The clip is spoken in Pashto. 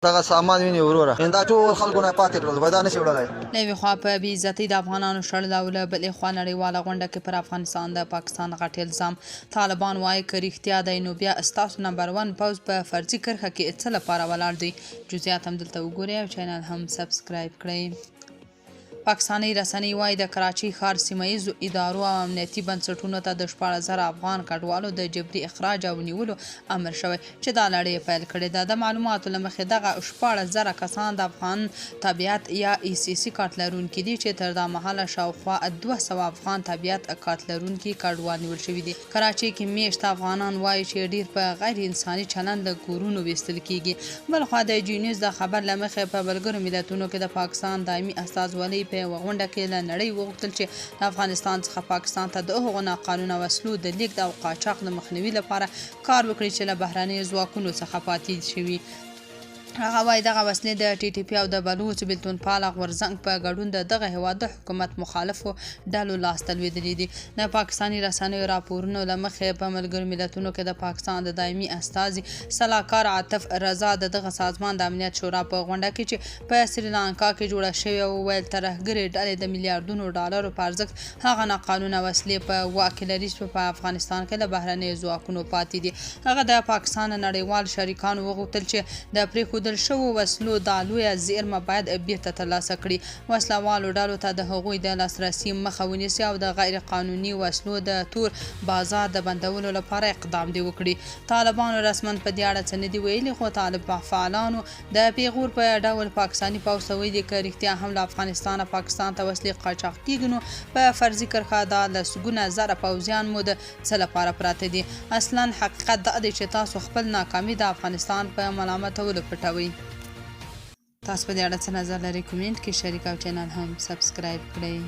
دغه سامان ویني وروره دا ټول خلکو نه پاتې کړل باید دا نشي وړلای. له یوې خوا په بې عزتۍ د افغانانو شړل او له بلې خوا نړیواله غونډه کې پر افغانستان د پاکستان غټ الزام. طالبان وایي که رښتیا دی نو بیا ستاسو نمبر 1 پوځ په فرضي کرښه کې څه لپاره ولاړ دی. جزئیات هم دلته وګورئ او چینل هم سبسکرایب کړئ. پاکستاني رسنۍ وایي د کراچۍ ښار سیمه ییزو ادارو او امنیتي بنسټونو ته د 14,000 افغان کډوالو د جبري اخراج او نیولو امر شوی چې دا لړۍ یې پیل کړې ده. د معلوماتو له مخې دغه 14,000 کسان د افغان تابعیت یا ECC کارت لرونکي دي چې تر دا مهاله شاوخوا 200 افغان تابعیت کارت لرونکي کډوال نیول شوي دي. کراچۍ کې میشت افغانان وایي چې ډیر په غیر انساني چلند له کورونو ویستل کیږي. بلخوا د جی نیوز د خبر له مخې په ملګرو ملتونو کې د پاکستان دایمي استازولۍ په یوه غونډه کې له نړۍ وغوښتل چې له افغانستان څخه پاکستان ته د هغو ناقانونه وسلو د لیږد او قاچاق د مخنیوي لپاره کار وکړي چې له بهرنیو ځواکونو څخه پاتې شوي. هغه وایي دغه وسلې د TTP او د بلوچ بېلتون پاله غورځنګ په ګډون د دغه هېواد د حکومت مخالفو ډلو لاسته لوېدلي دي. د پاکستاني رسنیو راپورونو له مخې په ملګرو ملتونو کې د پاکستان د دایمي استازي سلاکار عاطف رضا د دغه سازمان د امنیت شورا په غونډه کې چې په سریلانکا کې جوړه شوې وویل ترهګرې ډلې د میلیارډونو ډالرو په ارزښت هغه ناقانونه وسلې په واک کې لري چې په افغانستان کې د بهرنیو ځواکونو پاتې دي. هغه د پاکستان نړیوال شریکانو وغوښتل چې د پرېښودل شوو وسلو دا لویه زیرمه باید بیرته ترلاسه کړي. وسلوالو ډلو ته د هغوی د لاسرسي مخه ونیسي او د غیر قانوني وسلو د تور بازار د بندولو لپاره اقدام دی وکړي. طالبانو رسما په دې اړه څه نه دي ویلي خو طالب فعالانو د پیغور په ډول پاکستاني پوځ ته ویلي که رښتیا هم له افغانستانه پاکستان ته وسلې قاچاق کیږي نو په فرضي کرښه دا لسګونه زره پوځیان مو د څه لپاره پراته دي. اصلا حقیقت دا دی چې تاسو خپل ناکامي د افغانستان په ملامتولو پټوئ. تاسو په دې اړه څه نظر لرئ؟ کومنټ کې شریک او چینل هم سبسکرایب کړئ.